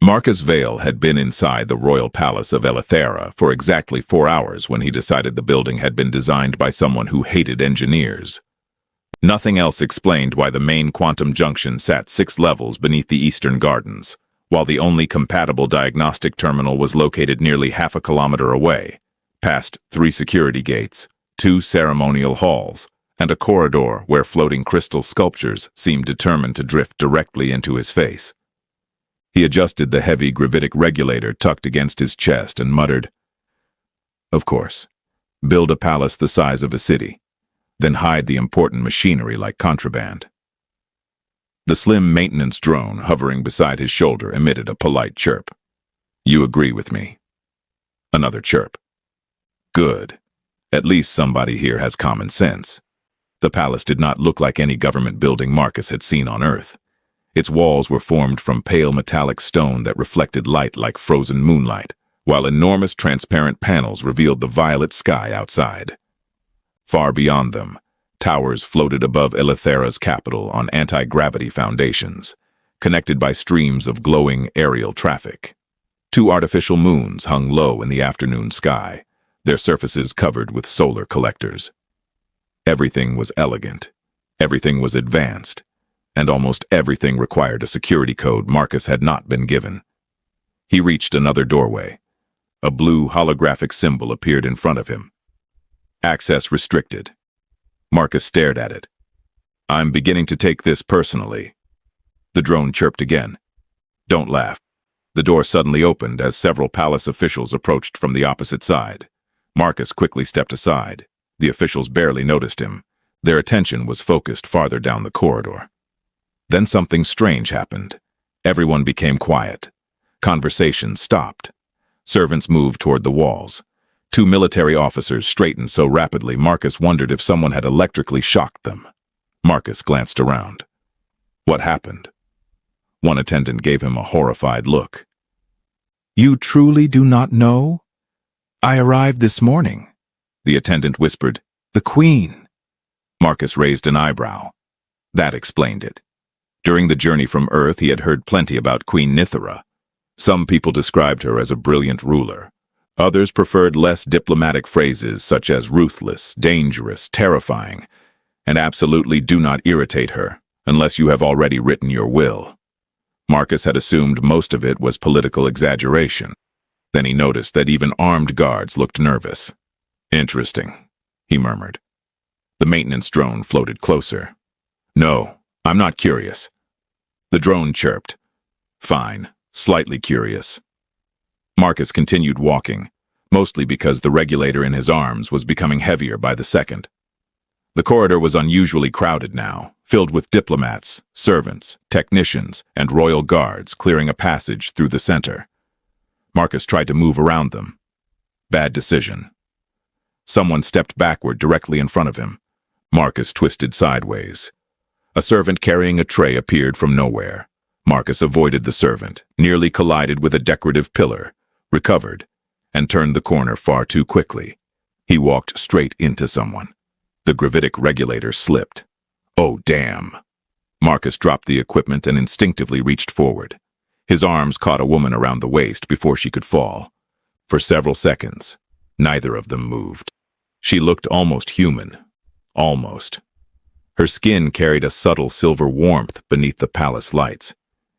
Marcus Vale had been inside the royal palace of Nythera for exactly 4 hours when he decided the building had been designed by someone who hated engineers. Nothing else explained why the main quantum junction sat 6 levels beneath the eastern gardens, while the only compatible diagnostic terminal was located nearly half a kilometer away, past 3 security gates, 2 ceremonial halls, and a corridor where floating crystal sculptures seemed determined to drift directly into his face. He adjusted the heavy gravitic regulator tucked against his chest and muttered, "Of course, build a palace the size of a city, then hide the important machinery like contraband." The slim maintenance drone hovering beside his shoulder emitted a polite chirp. "You agree with me?" Another chirp. "Good. At least somebody here has common sense." The palace did not look like any government building Marcus had seen on Earth. Its walls were formed from pale metallic stone that reflected light like frozen moonlight, while enormous transparent panels revealed the violet sky outside. Far beyond them, towers floated above Nythera's capital on anti-gravity foundations, connected by streams of glowing aerial traffic. 2 artificial moons hung low in the afternoon sky, their surfaces covered with solar collectors. Everything was elegant, everything was advanced, and almost everything required a security code Marcus had not been given. He reached another doorway. A blue holographic symbol appeared in front of him. "Access restricted." Marcus stared at it. "I'm beginning to take this personally." The drone chirped again. "Don't laugh." The door suddenly opened as several palace officials approached from the opposite side. Marcus quickly stepped aside. The officials barely noticed him. Their attention was focused farther down the corridor. Then something strange happened. Everyone became quiet. Conversation stopped. Servants moved toward the walls. 2 military officers straightened so rapidly Marcus wondered if someone had electrically shocked them. Marcus glanced around. What happened? One attendant gave him a horrified look. "You truly do not know? I arrived this morning." The attendant whispered, "The Queen." Marcus raised an eyebrow. That explained it. During the journey from Earth, he had heard plenty about Queen Nythera. Some people described her as a brilliant ruler. Others preferred less diplomatic phrases such as ruthless, dangerous, terrifying, and absolutely do not irritate her, unless you have already written your will. Marcus had assumed most of it was political exaggeration. Then he noticed that even armed guards looked nervous. "Interesting," he murmured. The maintenance drone floated closer. "No, I'm not curious." The drone chirped. "Fine, slightly curious." Marcus continued walking, mostly because the regulator in his arms was becoming heavier by the second. The corridor was unusually crowded now, filled with diplomats, servants, technicians, and royal guards clearing a passage through the center. Marcus tried to move around them. Bad decision. Someone stepped backward directly in front of him. Marcus twisted sideways. A servant carrying a tray appeared from nowhere. Marcus avoided the servant, nearly collided with a decorative pillar, recovered, and turned the corner far too quickly. He walked straight into someone. The gravitic regulator slipped. Oh, damn. Marcus dropped the equipment and instinctively reached forward. His arms caught a woman around the waist before she could fall. For several seconds, neither of them moved. She looked almost human. Almost. Her skin carried a subtle silver warmth beneath the palace lights,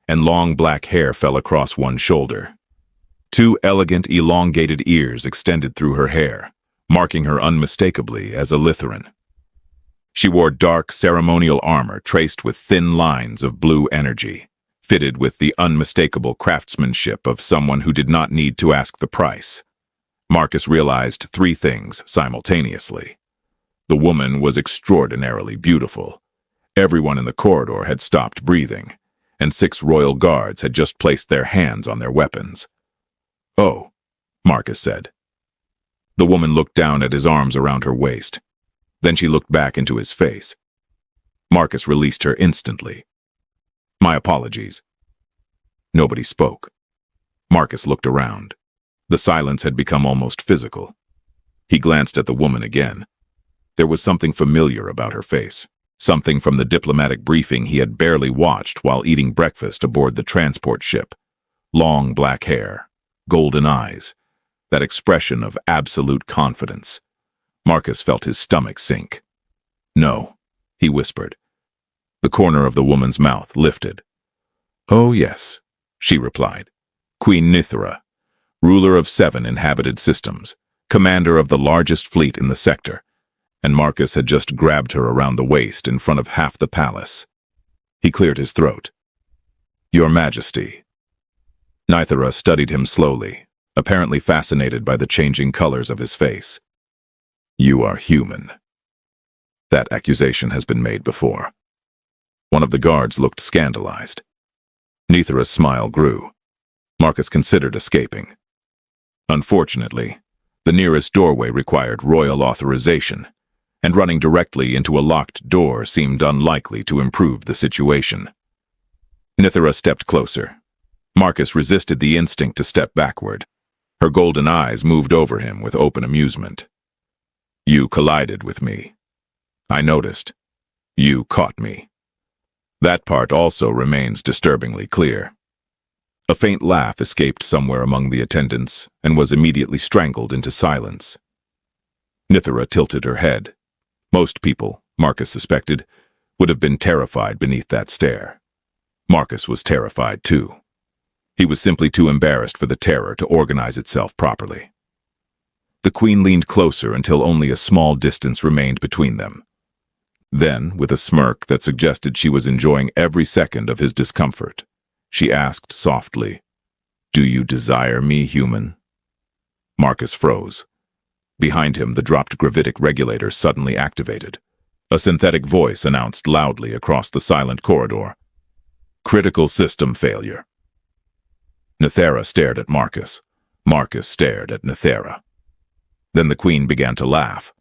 and long black hair fell across one shoulder. 2 elegant, elongated ears extended through her hair, marking her unmistakably as a Nytheran. She wore dark, ceremonial armor traced with thin lines of blue energy, fitted with the unmistakable craftsmanship of someone who did not need to ask the price. Marcus realized 3 things simultaneously. The woman was extraordinarily beautiful. Everyone in the corridor had stopped breathing, and 6 royal guards had just placed their hands on their weapons. "Oh," Marcus said. The woman looked down at his arms around her waist. Then she looked back into his face. Marcus released her instantly. "My apologies." Nobody spoke. Marcus looked around. The silence had become almost physical. He glanced at the woman again. There was something familiar about her face, something from the diplomatic briefing he had barely watched while eating breakfast aboard the transport ship. Long black hair, golden eyes, that expression of absolute confidence. Marcus felt his stomach sink. "No," he whispered. The corner of the woman's mouth lifted. "Oh, yes," she replied. "Queen Nythera, ruler of 7 inhabited systems, commander of the largest fleet in the sector." And Marcus had just grabbed her around the waist in front of half the palace. He cleared his throat. "Your Majesty." Nythera studied him slowly, apparently fascinated by the changing colors of his face. "You are human." That accusation has been made before. One of the guards looked scandalized. Nythera's smile grew. Marcus considered escaping. Unfortunately, the nearest doorway required royal authorization, and running directly into a locked door seemed unlikely to improve the situation. Nythera stepped closer. Marcus resisted the instinct to step backward. Her golden eyes moved over him with open amusement. "You collided with me. I noticed. You caught me." That part also remains disturbingly clear. A faint laugh escaped somewhere among the attendants and was immediately strangled into silence. Nythera tilted her head. Most people, Marcus suspected, would have been terrified beneath that stare. Marcus was terrified too. He was simply too embarrassed for the terror to organize itself properly. The queen leaned closer until only a small distance remained between them. Then, with a smirk that suggested she was enjoying every second of his discomfort, she asked softly, "Do you desire me, human?" Marcus froze. Behind him, the dropped gravitic regulator suddenly activated. A synthetic voice announced loudly across the silent corridor, "Critical system failure." Nythera stared at Marcus. Marcus stared at Nythera. Then the queen began to laugh.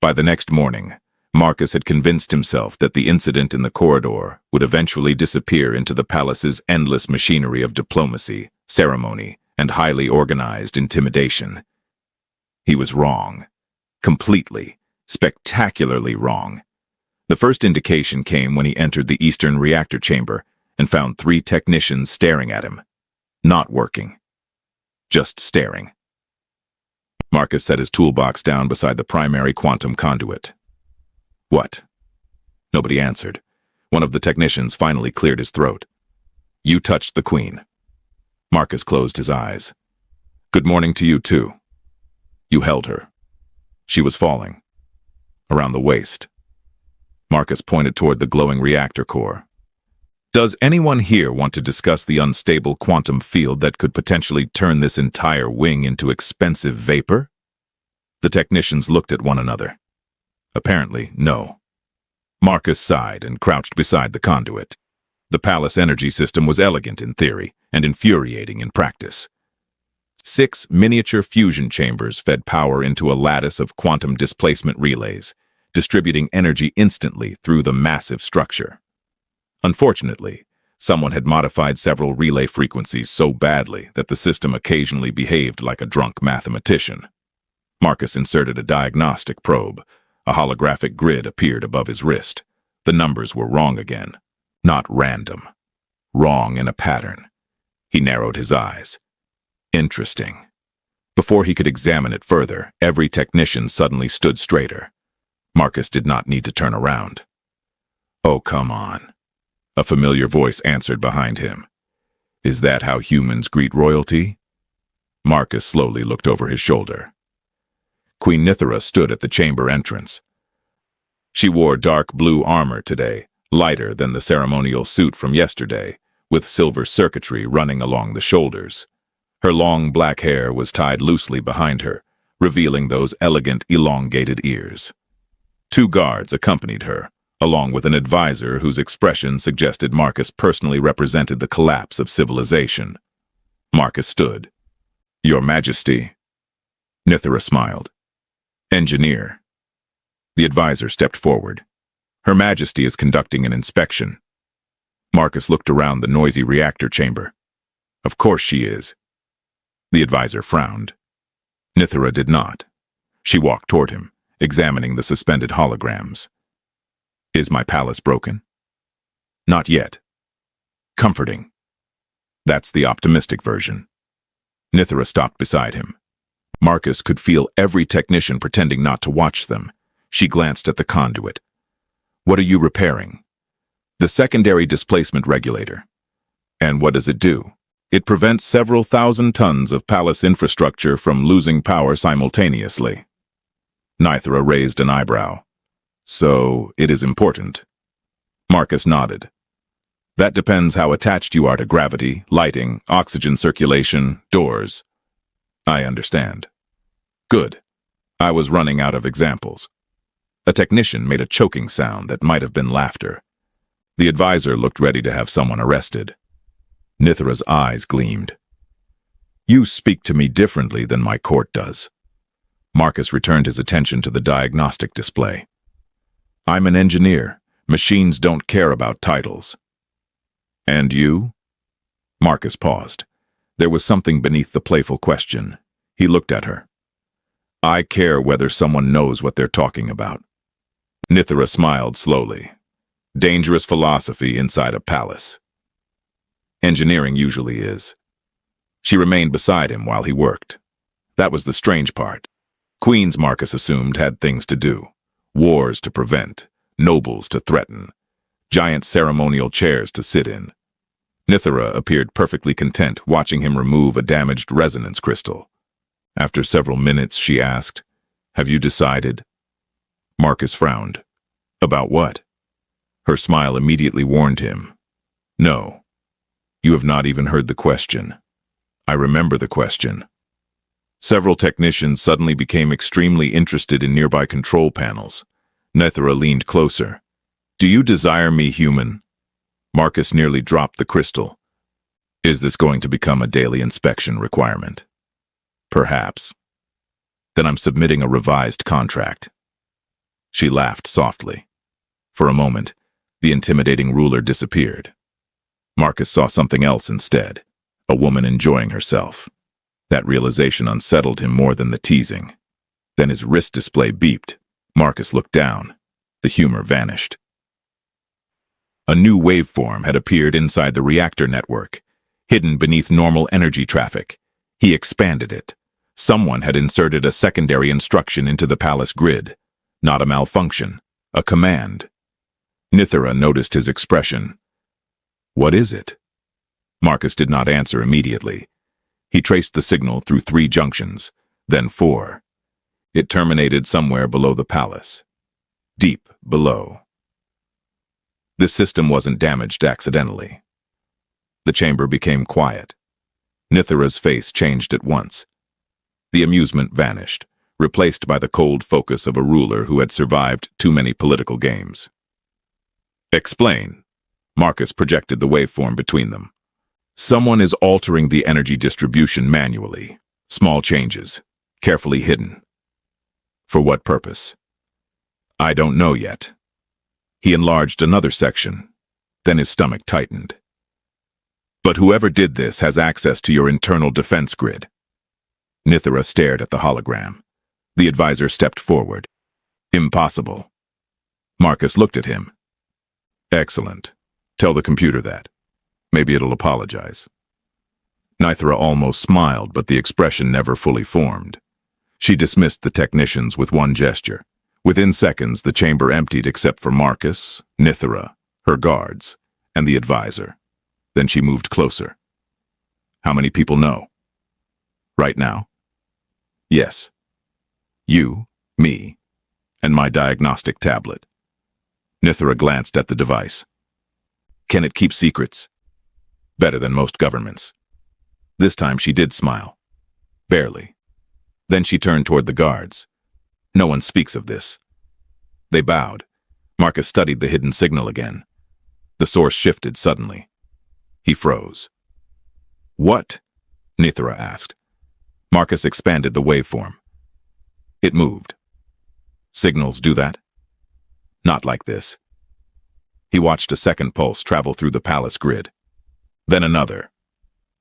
By the next morning, Marcus had convinced himself that the incident in the corridor would eventually disappear into the palace's endless machinery of diplomacy, ceremony, and highly organized intimidation. He was wrong. Completely, spectacularly wrong. The first indication came when he entered the eastern reactor chamber and found 3 technicians staring at him. Not working. Just staring. Marcus set his toolbox down beside the primary quantum conduit. "What?" Nobody answered. One of the technicians finally cleared his throat. "You touched the queen." Marcus closed his eyes. "Good morning to you, too." "You held her." She was falling. Around the waist. Marcus pointed toward the glowing reactor core. "Does anyone here want to discuss the unstable quantum field that could potentially turn this entire wing into expensive vapor?" The technicians looked at one another. Apparently, no. Marcus sighed and crouched beside the conduit. The palace energy system was elegant in theory and infuriating in practice. 6 miniature fusion chambers fed power into a lattice of quantum displacement relays, distributing energy instantly through the massive structure. Unfortunately, someone had modified several relay frequencies so badly that the system occasionally behaved like a drunk mathematician. Marcus inserted a diagnostic probe. A holographic grid appeared above his wrist. The numbers were wrong again. Not random. Wrong in a pattern. He narrowed his eyes. Interesting. Before he could examine it further, every technician suddenly stood straighter. Marcus did not need to turn around. "Oh, come on," a familiar voice answered behind him. "Is that how humans greet royalty?" Marcus slowly looked over his shoulder. Queen Nythera stood at the chamber entrance. She wore dark blue armor today, lighter than the ceremonial suit from yesterday, with silver circuitry running along the shoulders. Her long black hair was tied loosely behind her, revealing those elegant, elongated ears. 2 guards accompanied her, along with an advisor whose expression suggested Marcus personally represented the collapse of civilization. Marcus stood. "Your Majesty." Nythera smiled. "Engineer." The advisor stepped forward. "Her Majesty is conducting an inspection." Marcus looked around the noisy reactor chamber. "Of course she is." The advisor frowned. Nythera did not. She walked toward him, examining the suspended holograms. "Is my palace broken?" "Not yet." "Comforting." That's the optimistic version. Nythera stopped beside him. Marcus could feel every technician pretending not to watch them. She glanced at the conduit. What are you repairing? The secondary displacement regulator. And what does it do? It prevents several thousand tons of palace infrastructure from losing power simultaneously. Nythera raised an eyebrow. So, it is important. Marcus nodded. That depends how attached you are to gravity, lighting, oxygen circulation, doors. I understand. Good. I was running out of examples. A technician made a choking sound that might have been laughter. The advisor looked ready to have someone arrested. Nythera's eyes gleamed. You speak to me differently than my court does. Marcus returned his attention to the diagnostic display. I'm an engineer. Machines don't care about titles. And you? Marcus paused. There was something beneath the playful question. He looked at her. I care whether someone knows what they're talking about. Nythera smiled slowly. Dangerous philosophy inside a palace. Engineering usually is. She remained beside him while he worked. That was the strange part. Queens, Marcus assumed, had things to do. Wars to prevent, nobles to threaten, giant ceremonial chairs to sit in. Nythera appeared perfectly content watching him remove a damaged resonance crystal. After several minutes, she asked, Have you decided? Marcus frowned. About what? Her smile immediately warned him. No. You have not even heard the question. I remember the question. Several technicians suddenly became extremely interested in nearby control panels. Nythera leaned closer. Do you desire me human? Marcus nearly dropped the crystal. Is this going to become a daily inspection requirement? Perhaps. Then I'm submitting a revised contract. She laughed softly. For a moment, the intimidating ruler disappeared. Marcus saw something else instead, a woman enjoying herself. That realization unsettled him more than the teasing. Then his wrist display beeped. Marcus looked down. The humor vanished. A new waveform had appeared inside the reactor network, hidden beneath normal energy traffic. He expanded it. Someone had inserted a secondary instruction into the palace grid. Not a malfunction, a command. Nythera noticed his expression. What is it? Marcus did not answer immediately. He traced the signal through 3 junctions, then 4. It terminated somewhere below the palace. Deep below. This system wasn't damaged accidentally. The chamber became quiet. Nythera's face changed at once. The amusement vanished, replaced by the cold focus of a ruler who had survived too many political games. Explain. Marcus projected the waveform between them. Someone is altering the energy distribution manually. Small changes, carefully hidden. For what purpose? I don't know yet. He enlarged another section. Then his stomach tightened. But whoever did this has access to your internal defense grid. Nythera stared at the hologram. The advisor stepped forward. Impossible. Marcus looked at him. Excellent. Tell the computer that. Maybe it'll apologize. Nythera almost smiled, but the expression never fully formed. She dismissed the technicians with one gesture. Within seconds, the chamber emptied except for Marcus, Nythera, her guards, and the advisor. Then she moved closer. How many people know? Right now? Yes. You, me, and my diagnostic tablet. Nythera glanced at the device. Can it keep secrets? Better than most governments. This time she did smile. Barely. Then she turned toward the guards. No one speaks of this. They bowed. Marcus studied the hidden signal again. The source shifted suddenly. He froze. What? Nythera asked. Marcus expanded the waveform. It moved. Signals do that? Not like this. He watched a second pulse travel through the palace grid. Then another.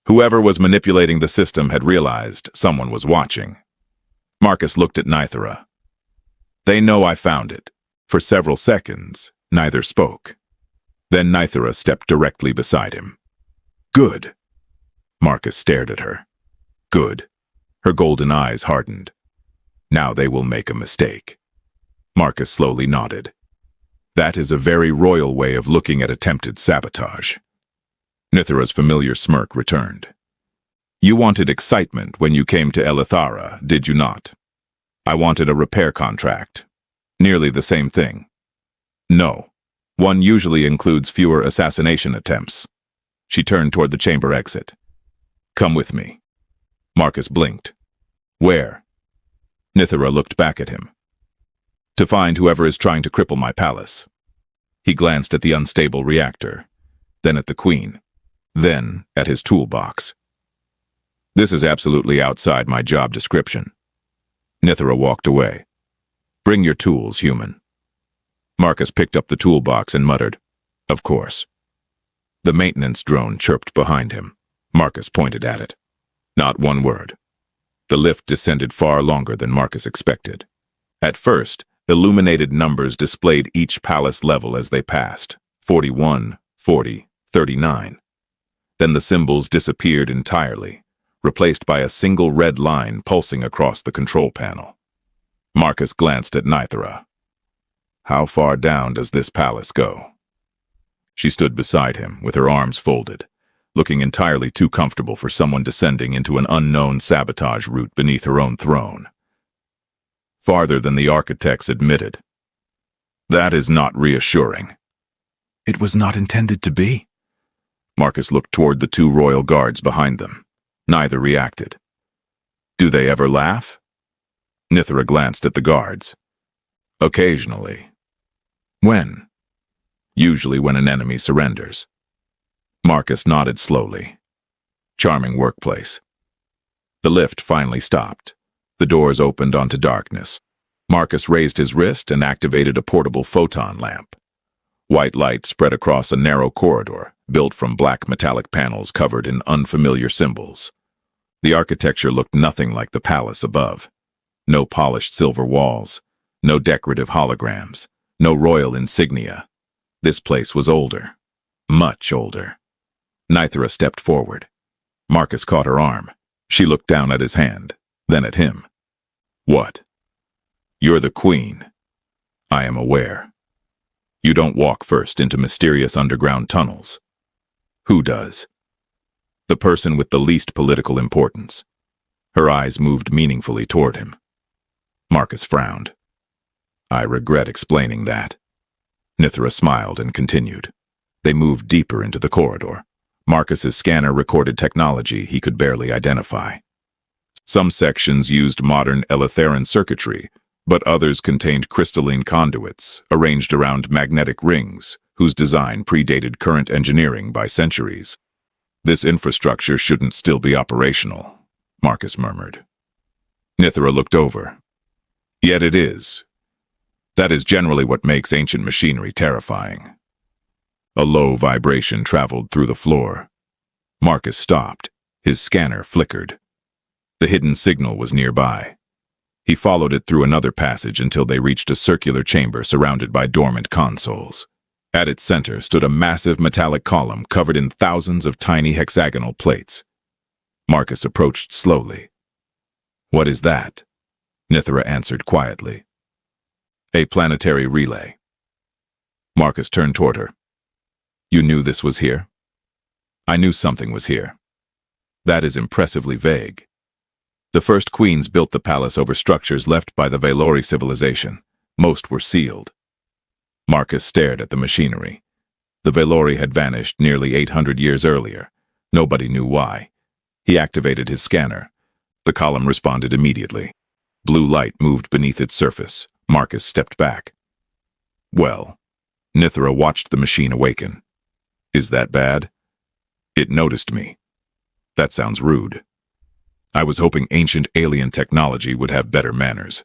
Whoever was manipulating the system had realized someone was watching. Marcus looked at Nythera. They know I found it. For several seconds, neither spoke. Then Nythera stepped directly beside him. Good. Marcus stared at her. Good. Her golden eyes hardened. Now they will make a mistake. Marcus slowly nodded. That is a very royal way of looking at attempted sabotage. Nythera's familiar smirk returned. You wanted excitement when you came to Nythera, did you not? I wanted a repair contract. Nearly the same thing. No. One usually includes fewer assassination attempts. She turned toward the chamber exit. Come with me. Marcus blinked. Where? Nythera looked back at him. To find whoever is trying to cripple my palace. He glanced at the unstable reactor, then at the Queen, then at his toolbox. This is absolutely outside my job description. Nythera walked away. Bring your tools, human. Marcus picked up the toolbox and muttered, Of course. The maintenance drone chirped behind him. Marcus pointed at it. Not one word. The lift descended far longer than Marcus expected. At first, illuminated numbers displayed each palace level as they passed. 41, 40, 39. Then the symbols disappeared entirely, replaced by a single red line pulsing across the control panel. Marcus glanced at Nythera. How far down does this palace go? She stood beside him, with her arms folded, looking entirely too comfortable for someone descending into an unknown sabotage route beneath her own throne. Farther than the architects admitted. That is not reassuring. It was not intended to be. Marcus looked toward the two royal guards behind them. Neither reacted. Do they ever laugh? Nythera glanced at the guards. Occasionally. When? Usually when an enemy surrenders. Marcus nodded slowly. Charming workplace. The lift finally stopped. The doors opened onto darkness. Marcus raised his wrist and activated a portable photon lamp. White light spread across a narrow corridor, built from black metallic panels covered in unfamiliar symbols. The architecture looked nothing like the palace above. No polished silver walls, no decorative holograms, no royal insignia. This place was older. Much older. Nythera stepped forward. Marcus caught her arm. She looked down at his hand, then at him. What? You're the Queen. I am aware. You don't walk first into mysterious underground tunnels. Who does? The person with the least political importance. Her eyes moved meaningfully toward him. Marcus frowned. I regret explaining that. Nythera smiled and continued. They moved deeper into the corridor. Marcus's scanner recorded technology he could barely identify. Some sections used modern Nytheran circuitry, but others contained crystalline conduits arranged around magnetic rings, whose design predated current engineering by centuries. This infrastructure shouldn't still be operational, Marcus murmured. Nythera looked over. Yet it is. That is generally what makes ancient machinery terrifying. A low vibration traveled through the floor. Marcus stopped. His scanner flickered. The hidden signal was nearby. He followed it through another passage until they reached a circular chamber surrounded by dormant consoles. At its center stood a massive metallic column covered in thousands of tiny hexagonal plates. Marcus approached slowly. What is that? Nythera answered quietly. A planetary relay. Marcus turned toward her. You knew this was here? I knew something was here. That is impressively vague. The first queens built the palace over structures left by the Valori civilization. Most were sealed. Marcus stared at the machinery. The Valori had vanished nearly 800 years earlier. Nobody knew why. He activated his scanner. The column responded immediately. Blue light moved beneath its surface. Marcus stepped back. Well, Nythera watched the machine awaken. Is that bad? It noticed me. That sounds rude. I was hoping ancient alien technology would have better manners.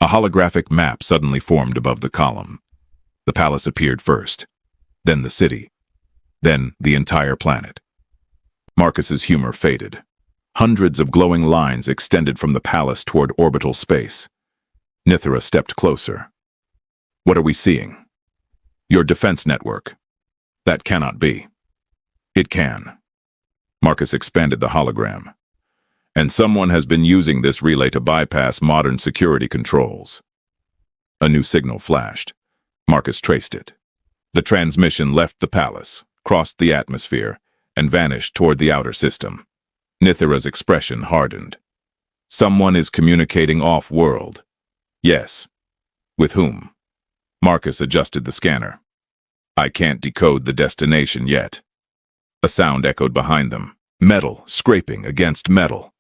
A holographic map suddenly formed above the column. The palace appeared first, then the city, then the entire planet. Marcus's humor faded. Hundreds of glowing lines extended from the palace toward orbital space. Nythera stepped closer. What are we seeing? Your defense network. That cannot be. It can. Marcus expanded the hologram. And someone has been using this relay to bypass modern security controls. A new signal flashed. Marcus traced it. The transmission left the palace, crossed the atmosphere, and vanished toward the outer system. Nythera's expression hardened. Someone is communicating off-world. Yes. With whom? Marcus adjusted the scanner. I can't decode the destination yet. A sound echoed behind them. Metal scraping against metal.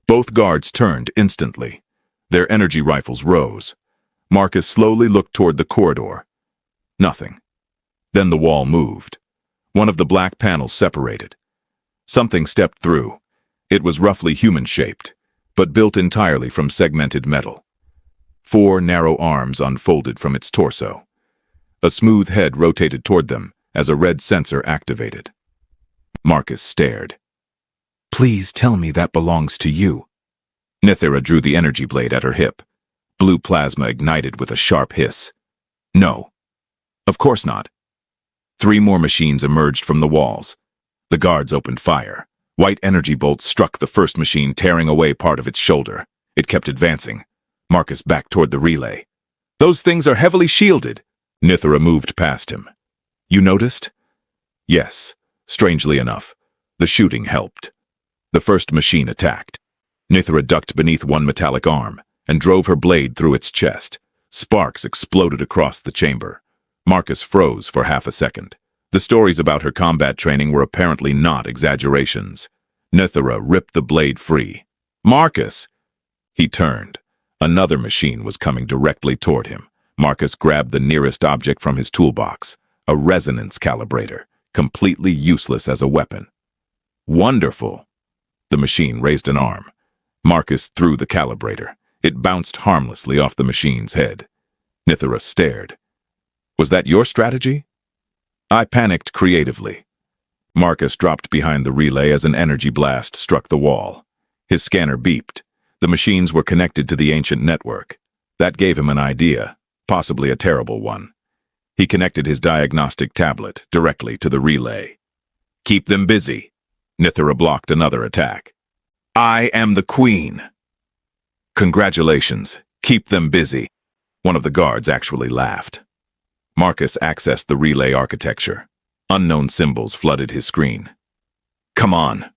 Both guards turned instantly. Their energy rifles rose. Marcus slowly looked toward the corridor. Nothing. Then the wall moved. One of the black panels separated. Something stepped through. It was roughly human-shaped, but built entirely from segmented metal. 4 narrow arms unfolded from its torso. A smooth head rotated toward them as a red sensor activated. Marcus stared. Please tell me that belongs to you. Nythera drew the energy blade at her hip. Blue plasma ignited with a sharp hiss. No. Of course not. 3 more machines emerged from the walls. The guards opened fire. White energy bolts struck the first machine, tearing away part of its shoulder. It kept advancing. Marcus backed toward the relay. Those things are heavily shielded. Nythera moved past him. You noticed? Yes. Strangely enough, the shooting helped. The first machine attacked. Nythera ducked beneath one metallic arm and drove her blade through its chest. Sparks exploded across the chamber. Marcus froze for half a second. The stories about her combat training were apparently not exaggerations. Nythera ripped the blade free. Marcus! He turned. Another machine was coming directly toward him. Marcus grabbed the nearest object from his toolbox, a resonance calibrator, completely useless as a weapon. Wonderful! The machine raised an arm. Marcus threw the calibrator. It bounced harmlessly off the machine's head. Nythera stared. Was that your strategy? I panicked creatively. Marcus dropped behind the relay as an energy blast struck the wall. His scanner beeped. The machines were connected to the ancient network. That gave him an idea, possibly a terrible one. He connected his diagnostic tablet directly to the relay. Keep them busy. Nythera blocked another attack. I am the Queen. Congratulations. Keep them busy. One of the guards actually laughed. Marcus accessed the relay architecture. Unknown symbols flooded his screen. Come on.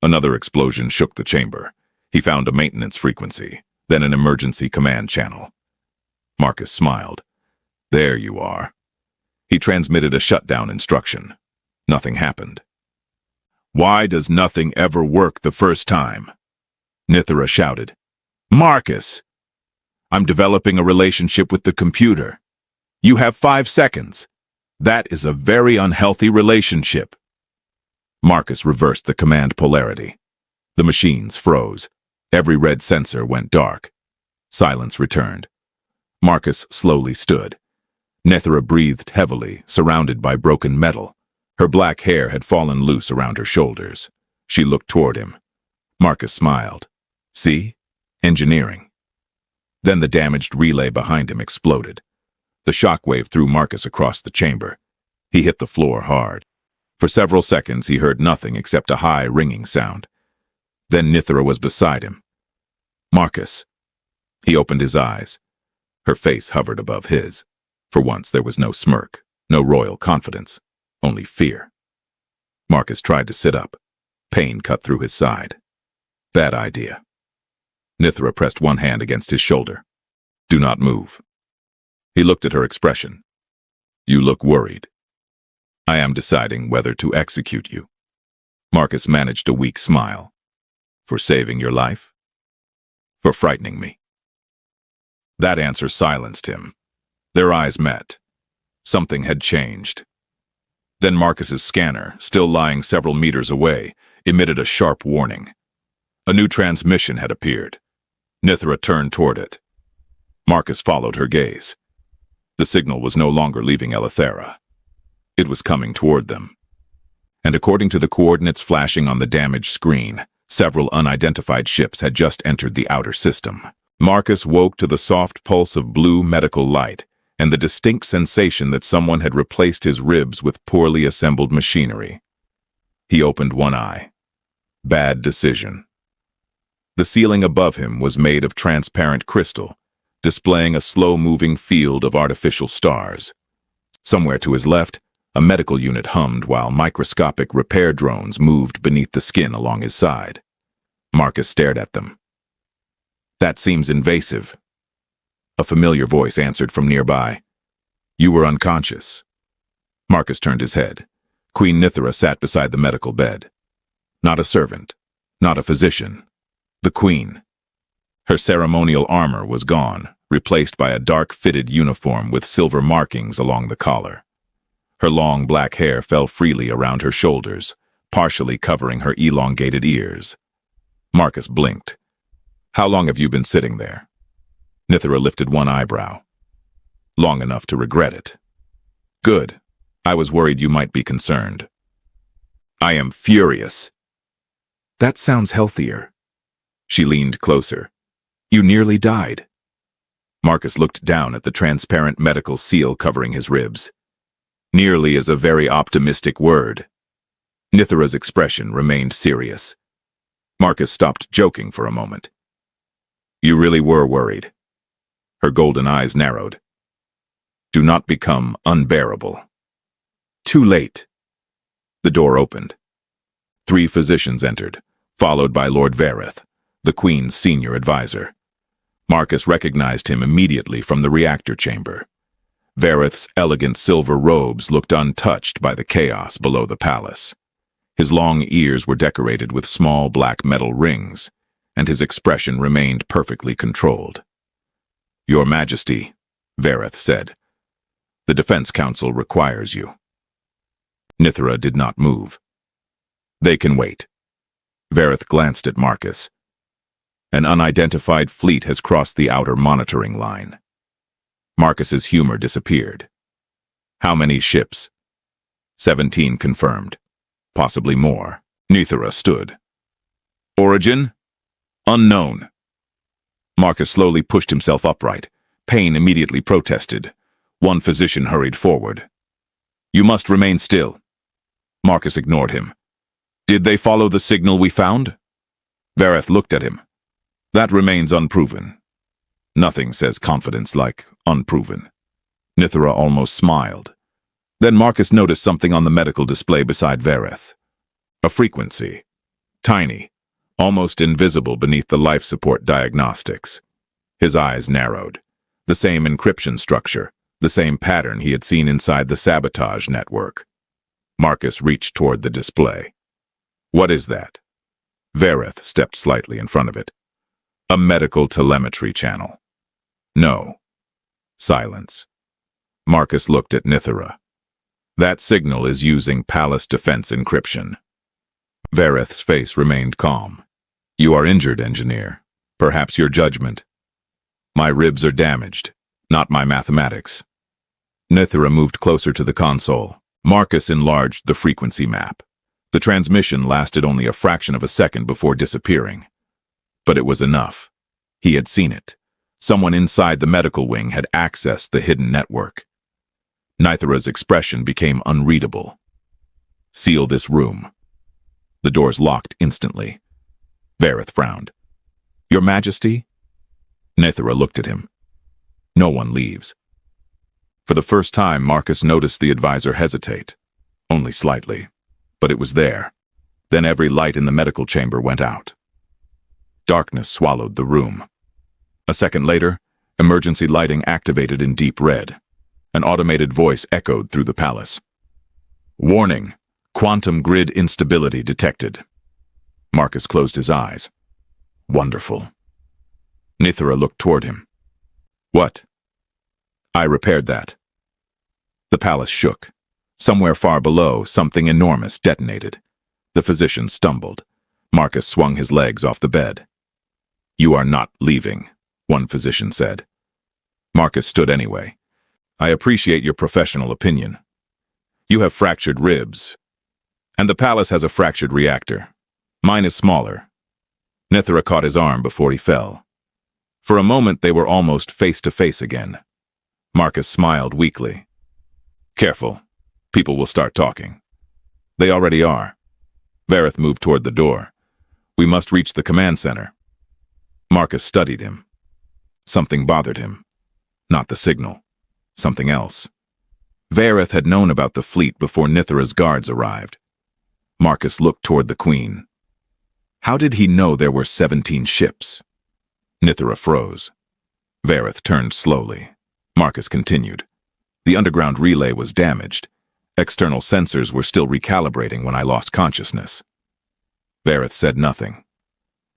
Another explosion shook the chamber. He found a maintenance frequency, then an emergency command channel. Marcus smiled. There you are. He transmitted a shutdown instruction. Nothing happened. Why does nothing ever work the first time? Nythera shouted. Marcus! I'm developing a relationship with the computer. You have 5 seconds. That is a very unhealthy relationship. Marcus reversed the command polarity. The machines froze. Every red sensor went dark. Silence returned. Marcus slowly stood. Nythera breathed heavily, surrounded by broken metal. Her black hair had fallen loose around her shoulders. She looked toward him. Marcus smiled. See? Engineering. Then the damaged relay behind him exploded. The shockwave threw Marcus across the chamber. He hit the floor hard. For several seconds he heard nothing except a high, ringing sound. Then Nythera was beside him. Marcus. He opened his eyes. Her face hovered above his. For once there was no smirk, no royal confidence. Only fear. Marcus tried to sit up. Pain cut through his side. Bad idea. Nythera pressed one hand against his shoulder. Do not move. He looked at her expression. You look worried. I am deciding whether to execute you. Marcus managed a weak smile. For saving your life? For frightening me. That answer silenced him. Their eyes met. Something had changed. Then Marcus's scanner, still lying several meters away, emitted a sharp warning. A new transmission had appeared. Nythera turned toward it. Marcus followed her gaze. The signal was no longer leaving Nythera. It was coming toward them. And according to the coordinates flashing on the damaged screen, several unidentified ships had just entered the outer system. Marcus woke to the soft pulse of blue medical light and the distinct sensation that someone had replaced his ribs with poorly assembled machinery. He opened one eye. Bad decision. The ceiling above him was made of transparent crystal, displaying a slow-moving field of artificial stars. Somewhere to his left, a medical unit hummed while microscopic repair drones moved beneath the skin along his side. Marcus stared at them. "That seems invasive." A familiar voice answered from nearby. "You were unconscious." Marcus turned his head. Queen Nythera sat beside the medical bed. Not a servant, not a physician. The Queen. Her ceremonial armor was gone, replaced by a dark-fitted uniform with silver markings along the collar. Her long black hair fell freely around her shoulders, partially covering her elongated ears. Marcus blinked. "How long have you been sitting there?" Nythera lifted one eyebrow. "Long enough to regret it." "Good. I was worried you might be concerned." "I am furious." "That sounds healthier." She leaned closer. "You nearly died." Marcus looked down at the transparent medical seal covering his ribs. "Nearly is a very optimistic word." Nythera's expression remained serious. Marcus stopped joking for a moment. "You really were worried." Her golden eyes narrowed. "Do not become unbearable." Too late. The door opened. 3 physicians entered, followed by Lord Vareth, the Queen's senior advisor. Marcus recognized him immediately from the reactor chamber. Vareth's elegant silver robes looked untouched by the chaos below the palace. His long ears were decorated with small black metal rings, and his expression remained perfectly controlled. "Your Majesty," Vareth said, "the Defense Council requires you." Nythera did not move. "They can wait." Vareth glanced at Marcus. "An unidentified fleet has crossed the outer monitoring line." Marcus's humor disappeared. "How many ships?" 17 confirmed. Possibly more. Nythera stood. "Origin? Unknown." Marcus slowly pushed himself upright. Pain immediately protested. One physician hurried forward. "You must remain still." Marcus ignored him. "Did they follow the signal we found?" Vareth looked at him. "That remains unproven." Nothing says confidence like unproven. Nythera almost smiled. Then Marcus noticed something on the medical display beside Vareth. A frequency. Tiny, almost invisible beneath the life support diagnostics. His eyes narrowed. The same encryption structure, the same pattern he had seen inside the sabotage network. Marcus reached toward the display. "What is that?" Vareth stepped slightly in front of it. "A medical telemetry channel." "No." Silence. Marcus looked at Nythera. "That signal is using palace defense encryption." Vareth's face remained calm. "You are injured, engineer. Perhaps your judgment." "My ribs are damaged, not my mathematics." Nythera moved closer to the console. Marcus enlarged the frequency map. The transmission lasted only a fraction of a second before disappearing. But it was enough. He had seen it. Someone inside the medical wing had accessed the hidden network. Nythera's expression became unreadable. "Seal this room." The doors locked instantly. Vareth frowned. "Your Majesty?" Nythera looked at him. "No one leaves." For the first time, Marcus noticed the advisor hesitate. Only slightly. But it was there. Then every light in the medical chamber went out. Darkness swallowed the room. A second later, emergency lighting activated in deep red. An automated voice echoed through the palace. "Warning, quantum grid instability detected." Marcus closed his eyes. "Wonderful." Nythera looked toward him. "What?" "I repaired that." The palace shook. Somewhere far below, something enormous detonated. The physician stumbled. Marcus swung his legs off the bed. "You are not leaving," one physician said. Marcus stood anyway. "I appreciate your professional opinion. You have fractured ribs. And the palace has a fractured reactor. Mine is smaller." Nythera caught his arm before he fell. For a moment they were almost face to face again. Marcus smiled weakly. "Careful. People will start talking." "They already are." Vareth moved toward the door. We must reach the command center. Marcus studied him. Something bothered him. Not the signal. Something else. Vareth had known about the fleet before Nythera's guards arrived. Marcus looked toward the Queen. How did he know there were 17 ships? Nythera froze. Vareth turned slowly. Marcus continued. The underground relay was damaged. External sensors were still recalibrating when I lost consciousness. Vareth said nothing.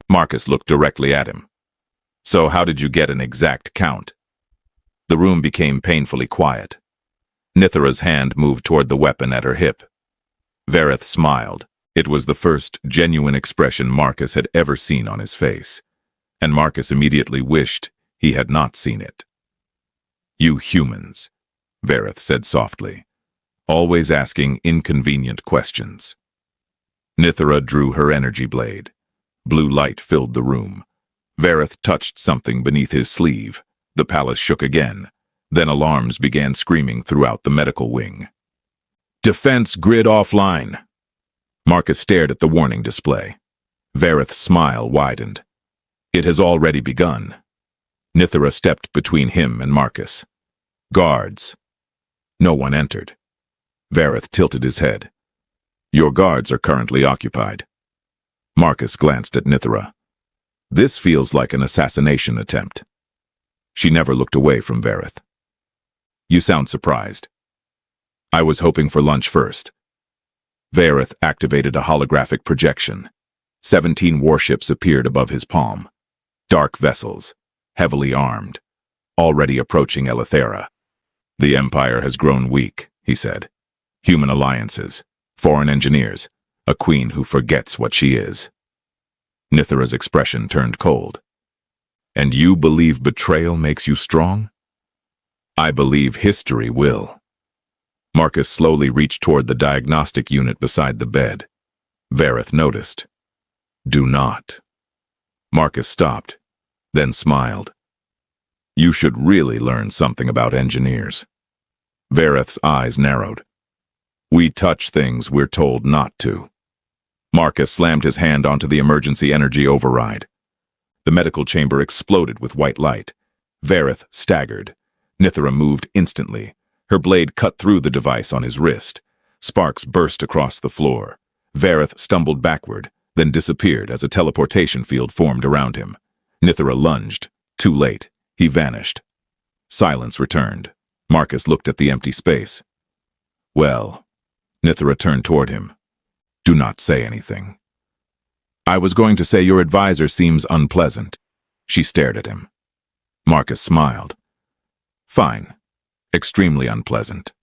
Marcus looked directly at him. So how did you get an exact count? The room became painfully quiet. Nythera's hand moved toward the weapon at her hip. Vareth smiled. It was the first genuine expression Marcus had ever seen on his face, and Marcus immediately wished he had not seen it. You humans, Vareth said softly, always asking inconvenient questions. Nythera drew her energy blade. Blue light filled the room. Vareth touched something beneath his sleeve. The palace shook again. Then alarms began screaming throughout the medical wing. Defense grid offline. Marcus stared at the warning display. Vareth's smile widened. It has already begun. Nythera stepped between him and Marcus. Guards. No one entered. Vareth tilted his head. Your guards are currently occupied. Marcus glanced at Nythera. This feels like an assassination attempt. She never looked away from Vareth. You sound surprised. I was hoping for lunch first. Vareth activated a holographic projection. 17 warships appeared above his palm. Dark vessels, heavily armed, already approaching Nythera. The Empire has grown weak, he said. Human alliances, foreign engineers, a queen who forgets what she is. Nythera's expression turned cold. And you believe betrayal makes you strong? I believe history will. Marcus slowly reached toward the diagnostic unit beside the bed. Vareth noticed. Do not. Marcus stopped, then smiled. You should really learn something about engineers. Vareth's eyes narrowed. We touch things we're told not to. Marcus slammed his hand onto the emergency energy override. The medical chamber exploded with white light. Vareth staggered. Nythera moved instantly. Her blade cut through the device on his wrist. Sparks burst across the floor. Vareth stumbled backward, then disappeared as a teleportation field formed around him. Nythera lunged. Too late. He vanished. Silence returned. Marcus looked at the empty space. Well, Nythera turned toward him. Do not say anything. I was going to say your advisor seems unpleasant. She stared at him. Marcus smiled. Fine. Extremely unpleasant.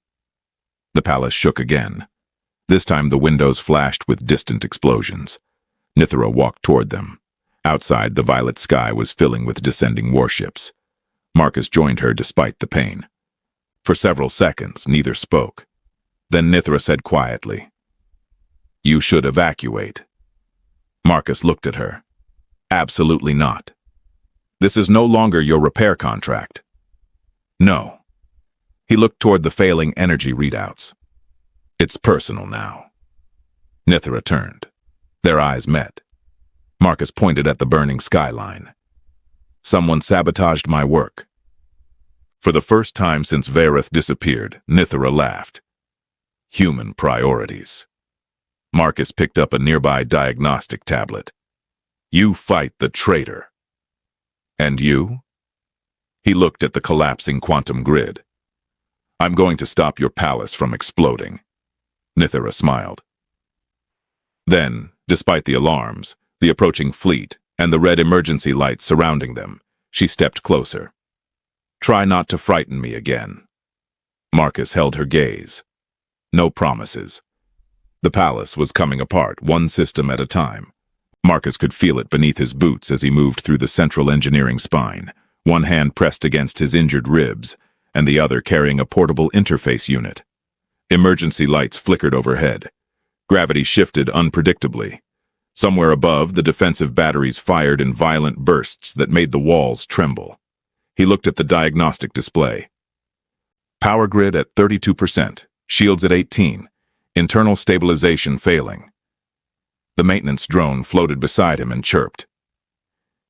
The palace shook again. This time the windows flashed with distant explosions. Nythera walked toward them. Outside, the violet sky was filling with descending warships. Marcus joined her despite the pain. For several seconds, neither spoke. Then Nythera said quietly, You should evacuate. Marcus looked at her. Absolutely not. This is no longer your repair contract. No. He looked toward the failing energy readouts. It's personal now. Nythera turned. Their eyes met. Marcus pointed at the burning skyline. Someone sabotaged my work. For the first time since Vareth disappeared, Nythera laughed. Human priorities. Marcus picked up a nearby diagnostic tablet. You fight the traitor. And you? He looked at the collapsing quantum grid. I'm going to stop your palace from exploding. Nythera smiled. Then, despite the alarms, the approaching fleet, and the red emergency lights surrounding them, she stepped closer. Try not to frighten me again. Marcus held her gaze. No promises. The palace was coming apart, one system at a time. Marcus could feel it beneath his boots as he moved through the central engineering spine, one hand pressed against his injured ribs, and the other carrying a portable interface unit. Emergency lights flickered overhead. Gravity shifted unpredictably. Somewhere above, the defensive batteries fired in violent bursts that made the walls tremble. He looked at the diagnostic display. Power grid at 32%, shields at 18%, internal stabilization failing. The maintenance drone floated beside him and chirped.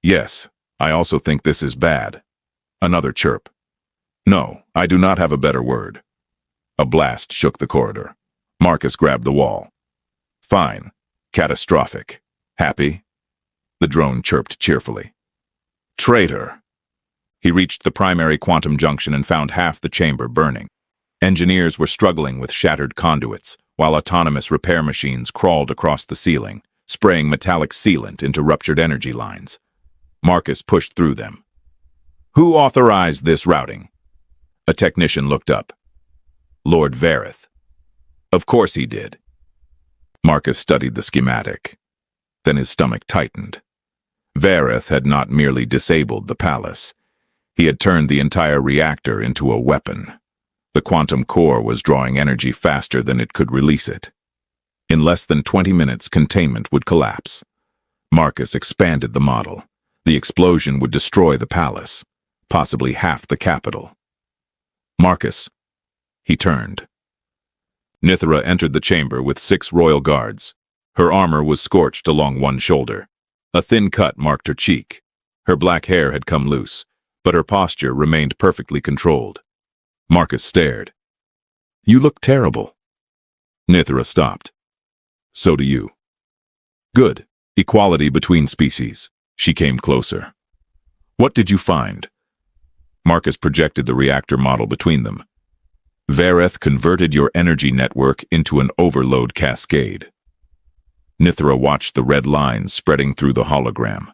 Yes, I also think this is bad. Another chirp. No, I do not have a better word. A blast shook the corridor. Marcus grabbed the wall. Fine. Catastrophic. Happy? The drone chirped cheerfully. Traitor. He reached the primary quantum junction and found half the chamber burning. Engineers were struggling with shattered conduits, while autonomous repair machines crawled across the ceiling, spraying metallic sealant into ruptured energy lines. Marcus pushed through them. Who authorized this routing? A technician looked up. Lord Vareth. Of course he did. Marcus studied the schematic. Then his stomach tightened. Vareth had not merely disabled the palace. He had turned the entire reactor into a weapon. The quantum core was drawing energy faster than it could release it. In less than 20 minutes, containment would collapse. Marcus expanded the model. The explosion would destroy the palace, possibly half the capital. Marcus. He turned. Nythera entered the chamber with 6 royal guards. Her armor was scorched along one shoulder. A thin cut marked her cheek. Her black hair had come loose, but her posture remained perfectly controlled. Marcus stared. You look terrible. Nythera stopped. So do you. Good. Equality between species. She came closer. What did you find? Marcus projected the reactor model between them. Vareth converted your energy network into an overload cascade. Nythera watched the red lines spreading through the hologram.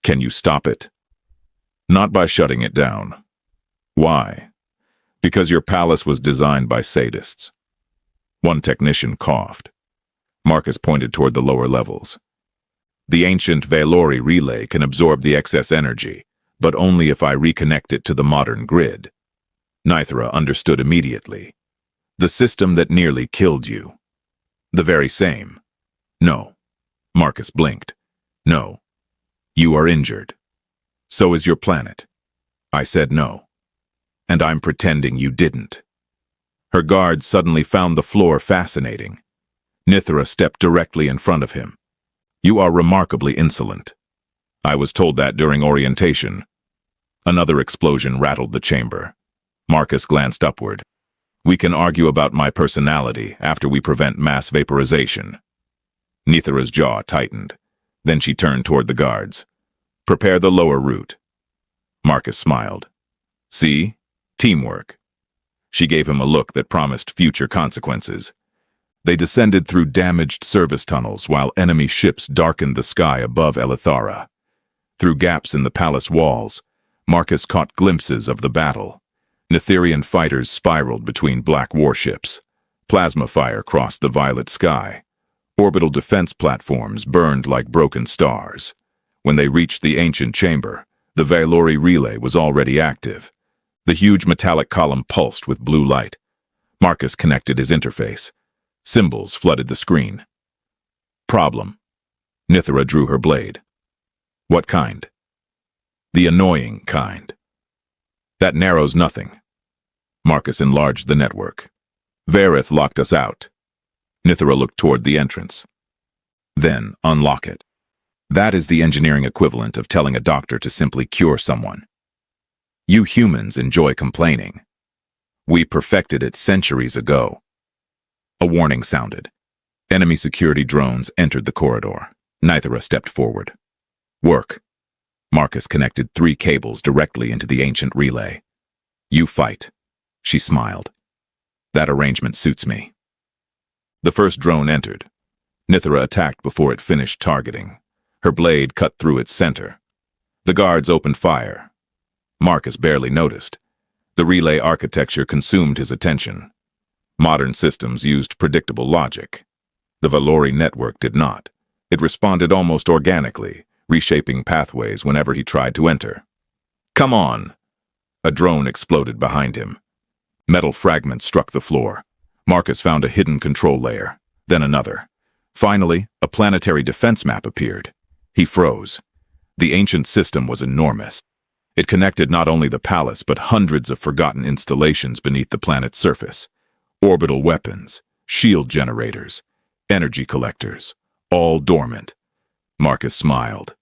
Can you stop it? Not by shutting it down. Why? Because your palace was designed by sadists. One technician coughed. Marcus pointed toward the lower levels. The ancient Valori relay can absorb the excess energy, but only if I reconnect it to the modern grid. Nythera understood immediately. The system that nearly killed you. The very same. No. Marcus blinked. No. You are injured. So is your planet. I said no. And I'm pretending you didn't. Her guards suddenly found the floor fascinating. Nythera stepped directly in front of him. You are remarkably insolent. I was told that during orientation. Another explosion rattled the chamber. Marcus glanced upward. We can argue about my personality after we prevent mass vaporization. Nythera's jaw tightened. Then she turned toward the guards. Prepare the lower route. Marcus smiled. See? Teamwork. She gave him a look that promised future consequences. They descended through damaged service tunnels while enemy ships darkened the sky above Nythera. Through gaps in the palace walls, Marcus caught glimpses of the battle. Nytherian fighters spiraled between black warships. Plasma fire crossed the violet sky. Orbital defense platforms burned like broken stars. When they reached the ancient chamber, the Valori relay was already active. The huge metallic column pulsed with blue light. Marcus connected his interface. Symbols flooded the screen. Problem. Nythera drew her blade. What kind? The annoying kind. That narrows nothing. Marcus enlarged the network. Vareth locked us out. Nythera looked toward the entrance. Then unlock it. That is the engineering equivalent of telling a doctor to simply cure someone. You humans enjoy complaining. We perfected it centuries ago. A warning sounded. Enemy security drones entered the corridor. Nythera stepped forward. Work. Marcus connected 3 cables directly into the ancient relay. You fight. She smiled. That arrangement suits me. The first drone entered. Nythera attacked before it finished targeting. Her blade cut through its center. The guards opened fire. Marcus barely noticed. The relay architecture consumed his attention. Modern systems used predictable logic. The Valori network did not. It responded almost organically, reshaping pathways whenever he tried to enter. Come on! A drone exploded behind him. Metal fragments struck the floor. Marcus found a hidden control layer, then another. Finally, a planetary defense map appeared. He froze. The ancient system was enormous. It connected not only the palace but hundreds of forgotten installations beneath the planet's surface. Orbital weapons, shield generators, energy collectors, all dormant. Marcus smiled.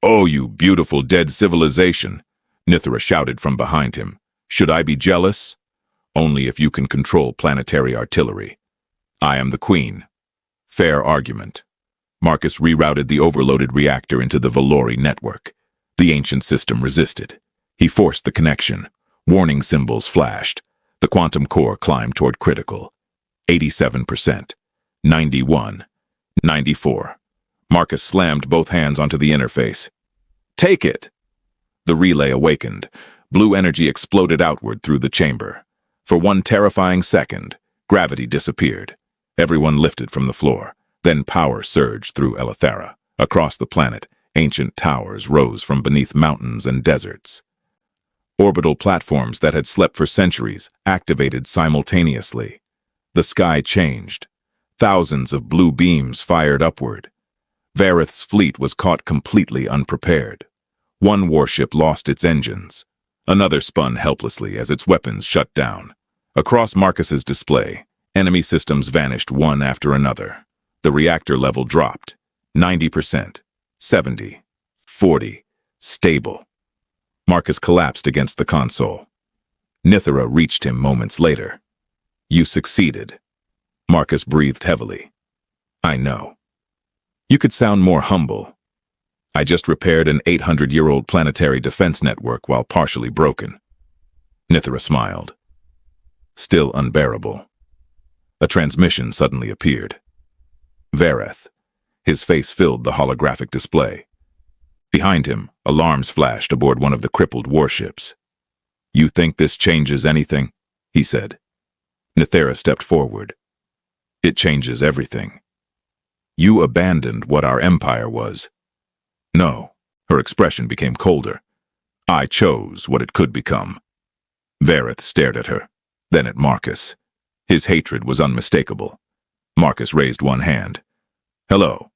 "Oh, you beautiful dead civilization," Nythera shouted from behind him. "Should I be jealous? Only if you can control planetary artillery. I am the Queen." Fair argument. Marcus rerouted the overloaded reactor into the Valori network. The ancient system resisted. He forced the connection. Warning symbols flashed. The quantum core climbed toward critical. 87%. 91. 94. Marcus slammed both hands onto the interface. "Take it!" The relay awakened. Blue energy exploded outward through the chamber. For one terrifying second, gravity disappeared. Everyone lifted from the floor. Then power surged through Nythera. Across the planet, ancient towers rose from beneath mountains and deserts. Orbital platforms that had slept for centuries activated simultaneously. The sky changed. Thousands of blue beams fired upward. Vareth's fleet was caught completely unprepared. One warship lost its engines. Another spun helplessly as its weapons shut down. Across Marcus's display, enemy systems vanished one after another. The reactor level dropped. 90%, 70, 40, stable. Marcus collapsed against the console. Nythera reached him moments later. "You succeeded." Marcus breathed heavily. "I know. You could sound more humble. I just repaired an 800-year-old planetary defense network while partially broken." Nythera smiled. Still unbearable. A transmission suddenly appeared. Vareth. His face filled the holographic display. Behind him, alarms flashed aboard one of the crippled warships. "You think this changes anything?" he said. Nythera stepped forward. "It changes everything. You abandoned what our empire was." "No." Her expression became colder. "I chose what it could become." Vareth stared at her, then at Marcus. His hatred was unmistakable. Marcus raised one hand. "Hello."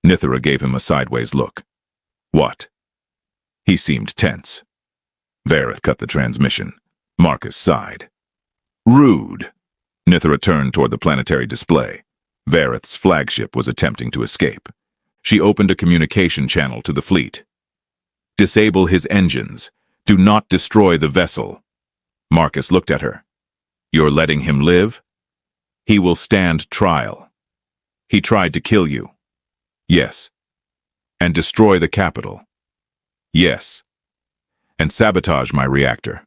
Nythera gave him a sideways look. "What?" He seemed tense. Vareth cut the transmission. Marcus sighed. "Rude." Nythera turned toward the planetary display. Vareth's flagship was attempting to escape. She opened a communication channel to the fleet. "Disable his engines. Do not destroy the vessel." Marcus looked at her. "You're letting him live?" "He will stand trial." "He tried to kill you." "Yes." "And destroy the capital." "Yes." "And sabotage my reactor."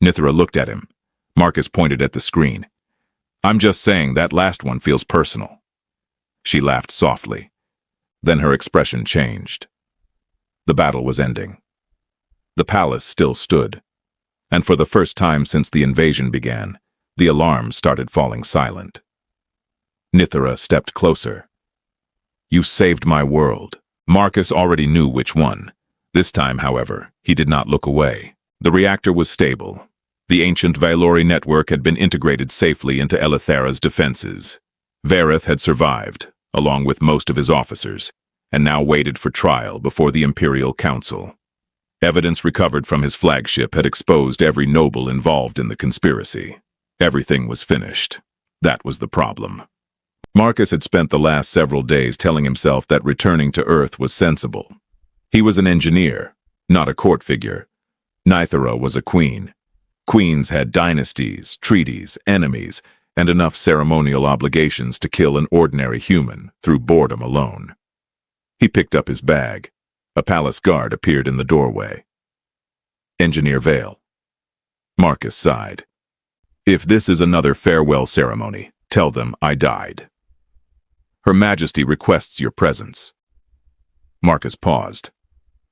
Nythera looked at him. Marcus pointed at the screen. "I'm just saying that last one feels personal." She laughed softly. Then her expression changed. The battle was ending. The palace still stood. And for the first time since the invasion began, the alarms started falling silent. Nythera stepped closer. "You saved my world." Marcus already knew which one. This time, however, he did not look away. The reactor was stable. The ancient Valori network had been integrated safely into Nythera's defenses. Vareth had survived, along with most of his officers, and now waited for trial before the Imperial Council. Evidence recovered from his flagship had exposed every noble involved in the conspiracy. Everything was finished. That was the problem. Marcus had spent the last several days telling himself that returning to Earth was sensible. He was an engineer, not a court figure. Nythera was a queen. Queens had dynasties, treaties, enemies, and enough ceremonial obligations to kill an ordinary human through boredom alone. He picked up his bag. A palace guard appeared in the doorway. "Engineer Vale." Marcus sighed. "If this is another farewell ceremony, tell them I died." "Her Majesty requests your presence." Marcus paused.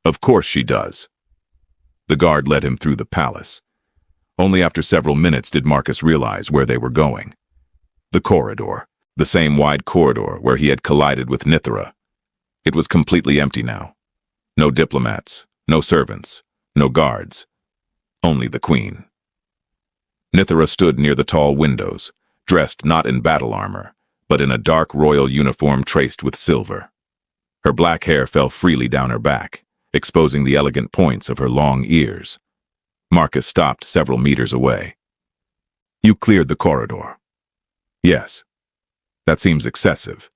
"Of course she does." The guard led him through the palace. Only after several minutes did Marcus realize where they were going. The corridor, the same wide corridor where he had collided with Nythera. It was completely empty now. No diplomats, no servants, no guards. Only the Queen. Nythera stood near the tall windows, dressed not in battle armor, but in a dark royal uniform traced with silver. Her black hair fell freely down her back, exposing the elegant points of her long ears. Marcus stopped several meters away. "You cleared the corridor." "Yes." "That seems excessive."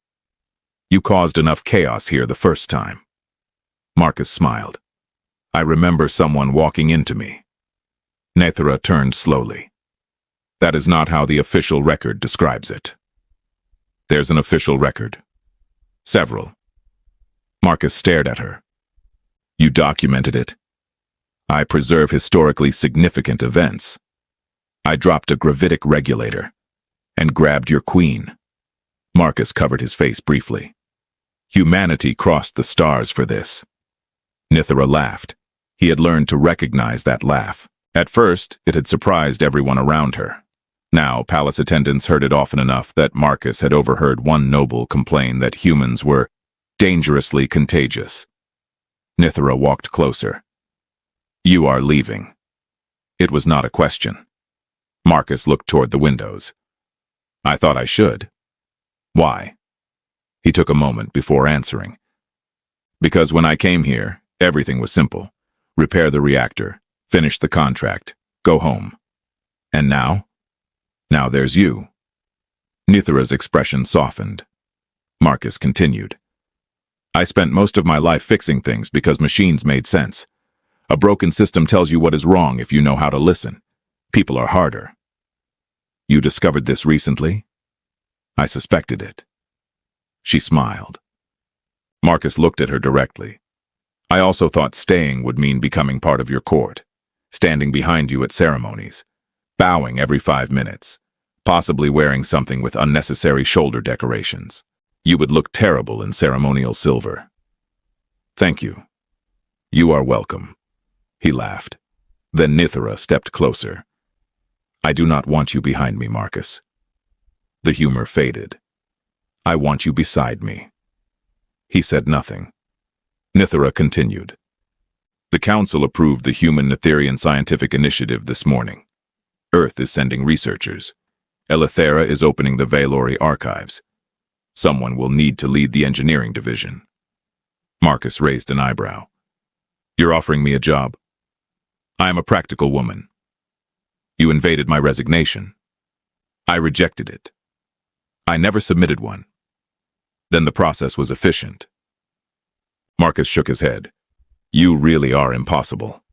You caused enough chaos here the first time. Marcus smiled. I remember someone walking into me. Nythera turned slowly. That is not how the official record describes it. There's an official record. Several. Marcus stared at her. You documented it. I preserve historically significant events. I dropped a gravitic regulator and grabbed your queen. Marcus covered his face briefly. Humanity crossed the stars for this. Nythera laughed. He had learned to recognize that laugh. At first, it had surprised everyone around her. Now, palace attendants heard it often enough that Marcus had overheard one noble complain that humans were dangerously contagious. Nythera walked closer. You are leaving. It was not a question. Marcus looked toward the windows. I thought I should. Why? He took a moment before answering. Because when I came here, everything was simple. Repair the reactor, finish the contract, go home. And now? Now there's you. Nythera's expression softened. Marcus continued. I spent most of my life fixing things because machines made sense. A broken system tells you what is wrong if you know how to listen. People are harder. You discovered this recently? I suspected it. She smiled. Marcus looked at her directly. I also thought staying would mean becoming part of your court, standing behind you at ceremonies, bowing every 5 minutes, possibly wearing something with unnecessary shoulder decorations. You would look terrible in ceremonial silver. Thank you. You are welcome. He laughed. Then Nythera stepped closer. I do not want you behind me, Marcus. The humor faded. I want you beside me. He said nothing. Nythera continued. The Council approved the Human Nytherian Scientific Initiative this morning. Earth is sending researchers. Eleuthera is opening the Valori archives. Someone will need to lead the engineering division. Marcus raised an eyebrow. You're offering me a job? I am a practical woman. You invaded my resignation. I rejected it. I never submitted one. Then the process was efficient. Marcus shook his head. You really are impossible.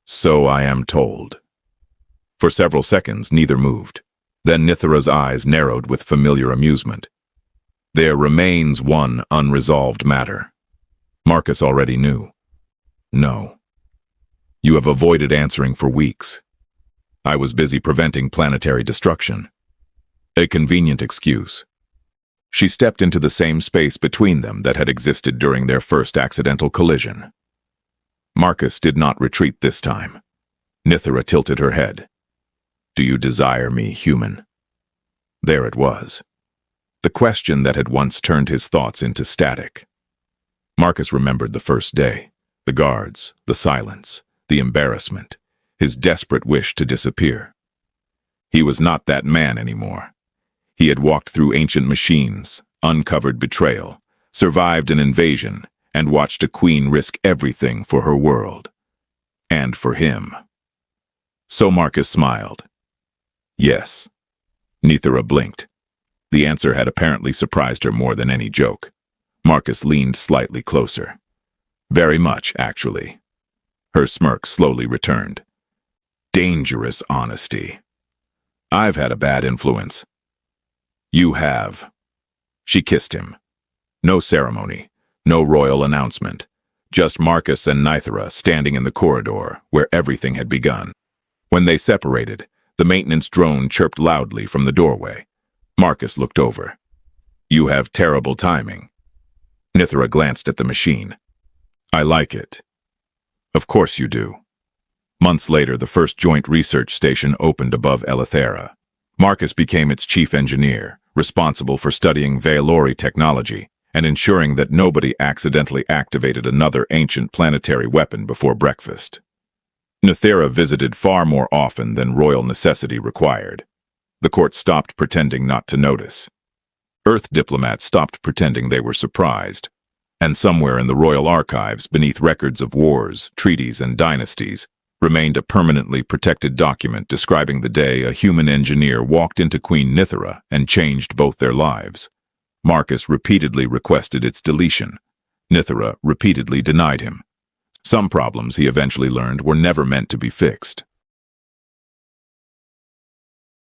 So I am told. For several seconds, neither moved. Then Nythera's eyes narrowed with familiar amusement. There remains one unresolved matter. Marcus already knew. No. You have avoided answering for weeks. I was busy preventing planetary destruction. A convenient excuse. She stepped into the same space between them that had existed during their first accidental collision. Marcus did not retreat this time. Nythera tilted her head. Do you desire me, human? There it was. The question that had once turned his thoughts into static. Marcus remembered the first day, the guards, the silence, the embarrassment, his desperate wish to disappear. He was not that man anymore. He had walked through ancient machines, uncovered betrayal, survived an invasion, and watched a queen risk everything for her world. And for him. So Marcus smiled. Yes. Nythera blinked. The answer had apparently surprised her more than any joke. Marcus leaned slightly closer. Very much, actually. Her smirk slowly returned. Dangerous honesty. I've had a bad influence. You have. She kissed him. No ceremony, no royal announcement. Just Marcus and Nythera standing in the corridor where everything had begun. When they separated, the maintenance drone chirped loudly from the doorway. Marcus looked over. You have terrible timing. Nythera glanced at the machine. I like it. Of course you do. Months later, the first joint research station opened above Eleuthera. Marcus became its chief engineer, responsible for studying Valori technology and ensuring that nobody accidentally activated another ancient planetary weapon before breakfast. Nythera visited far more often than royal necessity required. The court stopped pretending not to notice. Earth diplomats stopped pretending they were surprised. And somewhere in the royal archives, beneath records of wars, treaties, and dynasties, remained a permanently protected document describing the day a human engineer walked into Queen Nythera and changed both their lives. Marcus repeatedly requested its deletion. Nythera repeatedly denied him. Some problems, he eventually learned, were never meant to be fixed.